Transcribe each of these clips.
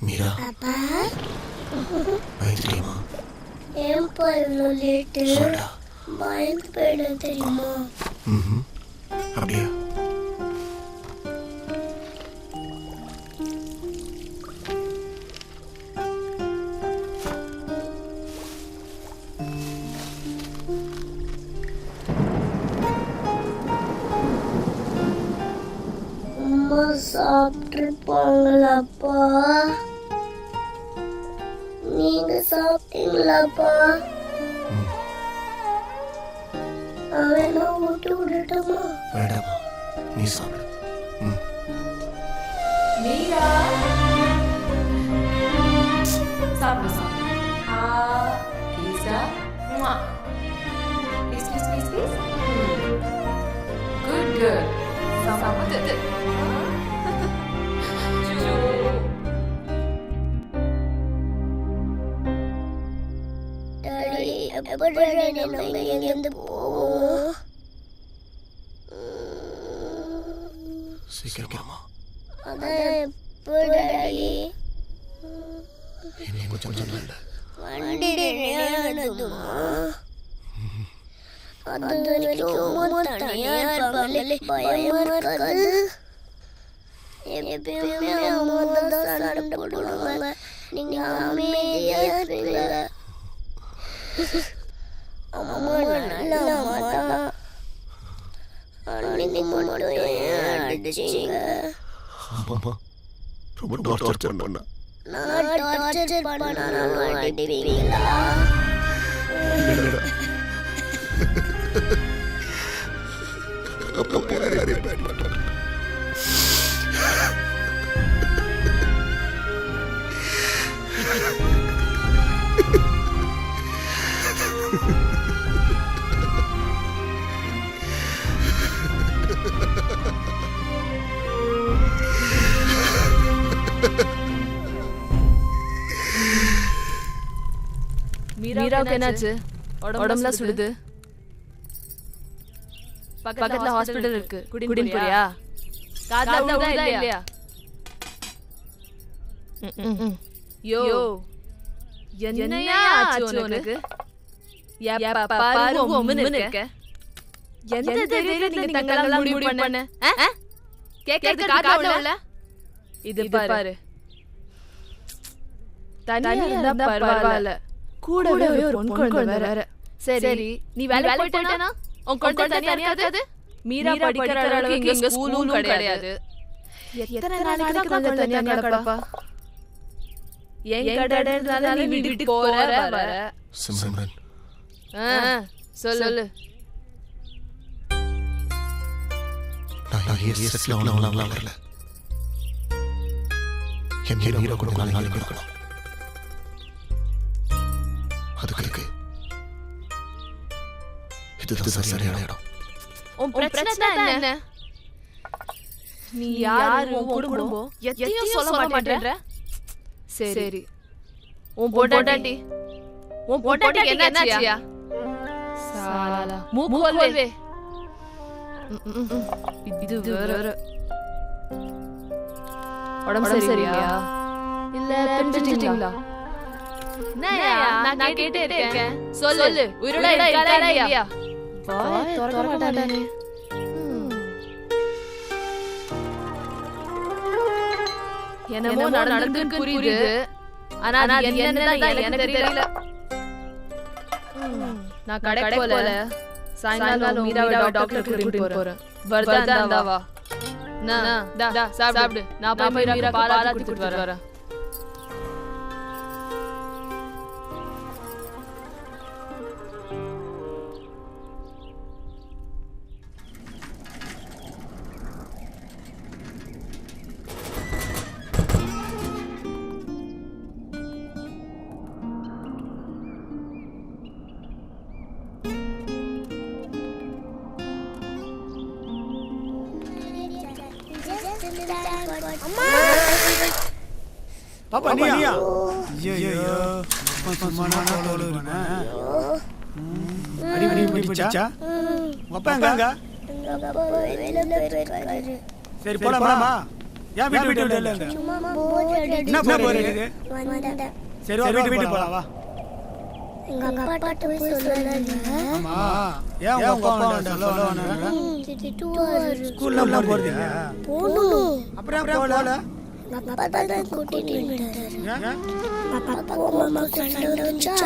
மீரா அப்பா தெரியுமா? ஏன்பா இவ்வளோ லேட்டு? பயந்து போயிட தெரியுமா? அப்படியா? அம்மா சாப்பிட்டுருப்பாங்களாப்பா? நீங்க சாப்பிட்டீங்களாப்பா? அவனை விட்டு விடட்டுமா? வேண்டாமா, நீ சாப்பிடு. மீரா சாப்பிடு சாப்பிடு. ஈஸ்டா please please please please. Good good. சாப்பிடு. டாடி, எப்போ டாடி நம்ம இங்கேருந்து போவோம்? சீக்கிரமா. அதான் எப்போ டாடி? இன்னும் கொஞ்சம் இல்லை. வண்டி ஆனதுமா? அது வரைக்கும் அம்மா தனியா இருப்பாங்களே, பயமா இருக்காது? எப்பயுமே அம்மா தான் சண்டை போடுவாங்க, நீங்க அமைதியா இருப்பீங்க. அம்மா நல்ல அம்மா தான். அன்னைக்கு மட்டும் ஏன் அடிச்சீங்க? ஆமாம்மா, ரொம்ப டார்ச்சர் பண்ணா. நான் டார்ச்சர் பண்ணாலும் அடிப்பீங்களா? அப்போ யாரையும் பயன்படுத்த மீராவுக்கு என்னாச்சு? உடம்புல சுடுது. பக்கத்துல ஹாஸ்பிடல் இருக்கு, குடின் போறியா? காதுல விழுதா இல்லையா? யோ என்னையா ஆச்சு உனக்கு? எப்ப பாரு உம்முன்னு இருக்க. எந்த தைரியத்துல நீங்க தங்கலாம் முடிவு பண்ண? கேக்குறது காதுல இல்ல? இது பாரு, தனியா இருந்தா பரவாயில்ல, கூடவே ஒரு பொன் குழந்தை வேற. சரி, நீ வேலை போயிட்டேனா உன் குழந்தை தனியா இருக்காது? மீரா படிக்கிற அளவுக்கு இங்க ஸ்கூலும் கிடையாது. எத்தனை நாளைக்கு தான் குழந்தை தனியா கிடப்பா? என் கடனால நீ வீட்டுக்கு போற வர. சிம்ரன், சொல்லு. நான் ஏன் செட்டில் ஆகலாம் வரல. என் மீரா கொஞ்ச நாளைக்கு இருக்கணும். அதுக்கு இதுதான் சரியான இடம். உன் பிரச்சனை என்ன? நீ யாரு? உன் குடும்பம் எதையும் சொல்ல மாட்டேன்ற. சரி, உன் பொண்டாட்டி என்னாச்சியா? சாலா மூக்கோல்வே. இது வேற. உடம்பு சரியில்லையா? இல்ல பிரிஞ்சிட்டீங்களா? நான் கேட்டே இருக்கேன், சொல்லு. உயிரோட இருக்காளா இல்லையா? வாயை திறக்க மாட்டானே. என்னமோ நடந்துருக்கு புரியுது, ஆனா அது என்னன்னு எனக்கு தெரியல. நான் கடைக்கு போல சாயங்காலம் மீராவை டாக்டர் கூட்டிட்டு போறேன். வரதா வா. சாப்பிடு. நான் போய் மீரா பாலா கொடுத்துட்டு வரேன். பாப்பா நீயா? ஐயோ சும்மா நான் ஓடுறேனா? அடி பிடிச்சா? அப்பா எங்க? வேலை போயிருக்காரு. சரி போலாமா? ஏன் வீட்டு விட்டு இல்லைங்க சும்மா போர் என்ன போர் அடிக்குது வந்தேன். சரி வா வீட்டு போலாம் வா எங்க அப்பாட்ட போய் சொல்லாதீங்க. ஆமா ஏன் உங்க அப்பா சொல்லுவாங்க திட்டுவாரு. ஸ்கூல்ல போறது போகணும். அப்புறம் போல எங்க அப்பா தான் கூட்டிட்டு வந்துட்டாரு. ஏன் அப்பா அம்மா சண்டை வந்துச்சா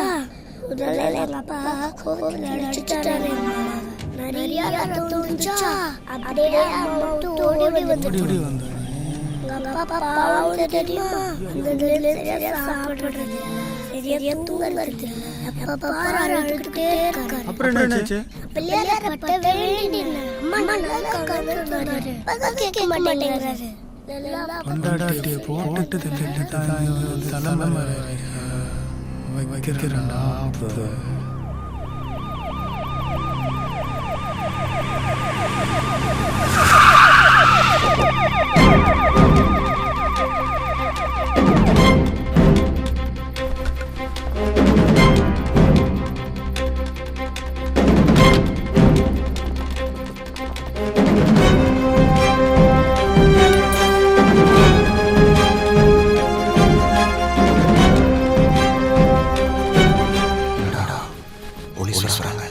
முதல்ல எங்க அப்பா கோவத்துல அடிச்சுட்டாரு எங்க அம்மாவை. நிறைய ரத்தம் வந்துச்சா அப்படியே அம்மா விட்டு ஓடி வந்துட்டு எங்க அப்பா பாவம் தெரியுமா அந்த சரியா சாப்பிடுறது சரியா தூங்குறது அப்பா பாரு அழுதுகிட்டே இருக்காரு. அப்புறம் என்னாச்சு பிள்ளையார பட்ட வேண்டினேன் அம்மா நல்லா காத்துறாரு பக கேட்க மாட்டேங்கிறாரு. கொண்டாடாட்டி போட்டுட்டு தலைமை வைக்கிறேன்டா போலீஸ் வராங்க.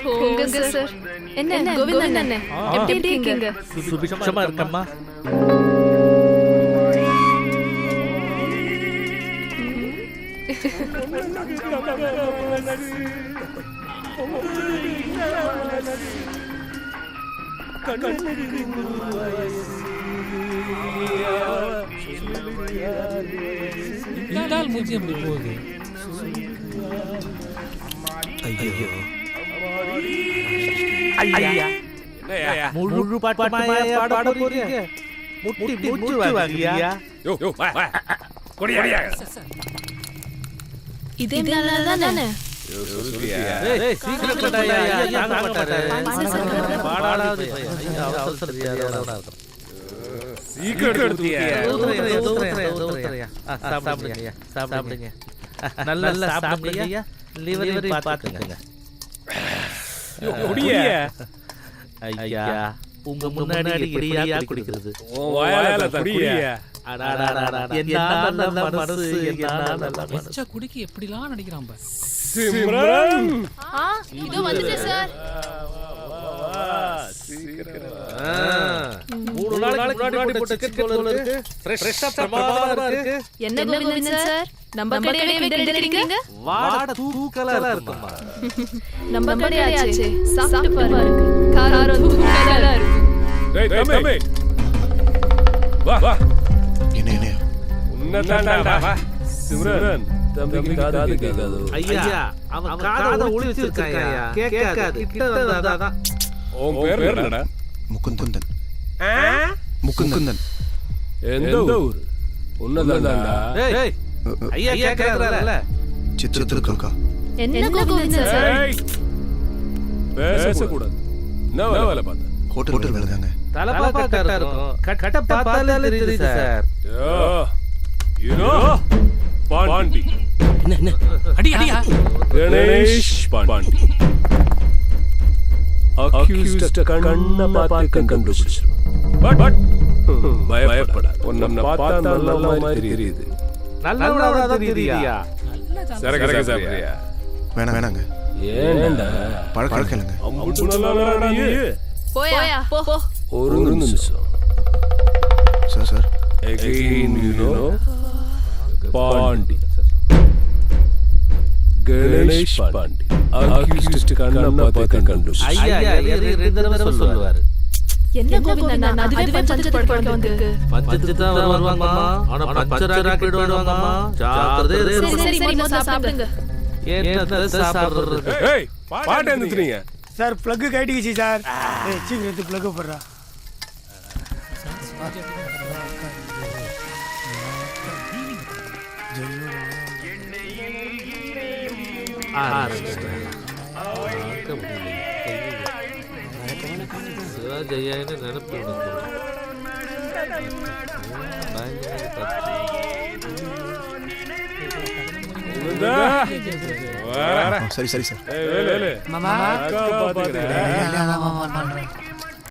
போங்க சார். என்ன கோவிந்தன் அண்ணே, எப்படி இருக்கீங்க? சுபிக்ஷமா இருக்கம்மா. இந்தால் மூஞ்சி அப்படி போகுது. ஐயோ ஐயா முழு பாட்டுமாயா பாட போறீங்க? முட்டி மூச்சு வாங்கியா? இதே நல்லதானே? ஏய் சீக்கிரம் கொண்டாயா, தாங்க மாட்டாரு. பாடாடாது. ஐயா அவசரத்தியா இருக்கும். சீக்கிரம் எடுத்துட்டியா? தூத்துறையா. சாப்பிடுங்க. சாப்பிடுங்க. நல்லா சாப்பிடுங்க. லிவரி பாத்துங்க. ஐயா உங்க முன்னாடி இப்படியா குடிக்கிறது? வாயால குடியா? என்ன மனசு, என்ன மனசு. எச்ச குடிக்கு எப்படிலாம் நடிக்கிறான் பாரு. சிம்ரன் இதோ வந்துட்டேன் சார். மூணு நாளைக்கு முன்னாடி போட்ட சிக்கன் போல இருக்கு. ஃப்ரெஷ்ஷா பிரமாதமா இருக்கு. என்ன கோவிந்தன் சார், நம்ம கடையிலே விக்கிறீங்க? வாட தூக்கலா இருக்குமா? நம்ம கடையாச்சே, சாப்பிட்டு பாருங்க. காரம் தூக்கலா இருக்கு. டேய் தம்பி வா வா என்ன உன்னதான்டா வா. சிம்ரன் தம்பிக்கு காது கேட்காது. ஐயா அவன் காதை ஒளிச்சு வச்சிருக்காயா? கேட்காது. கிட்ட வந்தாதான். உன் பேர் என்னடா? முகுந்தன். முகுந்தன். எந்த ஊர்? உன்னதான்டா. ஏய் ஐயா கேக்குறாருல. சித்திரதுர்கா. என்ன கோவிந்தன் சார்? ஏய் பேசக்கூடாது. என்ன வேலை பார்த்த? ஹோட்டல் வேலை தாங்க. தலப்பா கட்டா இருக்கும். கட்ட பார்த்தாலே தெரியுது சார். You know Pandi. அடி அடியா. கணேஷ் பாண்டி. அக்யூஸ்ட் கண்ண பார்த்து கண்டுபிடிச்சிருவான். பட் பயப்படாத. உன்னை பார்த்தா நல்ல மாதிரி தெரியுது. நல்லவனா தெரியுதியா? சரக்கு சாப்பிடுறியா? வேணாங்க. ஏன்டா பழக்கம் இல்லைங்க. அம்புட்டு நல்லவனா நீ? போயா போ போ. ஒரு நிமிஷம். Sir Again, you know, Pandi. Ganesh Pandi. Accused கண்ண பார்த்து கண்டுபிடிச்சு. ஐயா ரெண்டு தடவை சொல்லுவாரு. என்ன கோவிந்தன் அண்ணா, அதுவே பஞ்சத்துக்கு பழக்க வந்திருக்கு. பஞ்சத்துக்கு தான் வருவாங்கம்மா. ஆனா பஞ்சராக்கி போயிடுவாங்கம்மா. ஜாக்கிரதை. சரி முதல்ல சாப்பிடுங்க. என்னத்த சாப்பிடுறது? ஏய் பாட்டு நிறுத்துறீங்க. சார் பிளக் கட்டிக்கிச்சு சார். சீக்கிரம் எடுத்து பிளக் போடுறா. ஜெயான்னு நினைப்பு எனக்கு. சரி சரி சார் மாமா இல்ல, இல்ல, மாமா பண்றேன்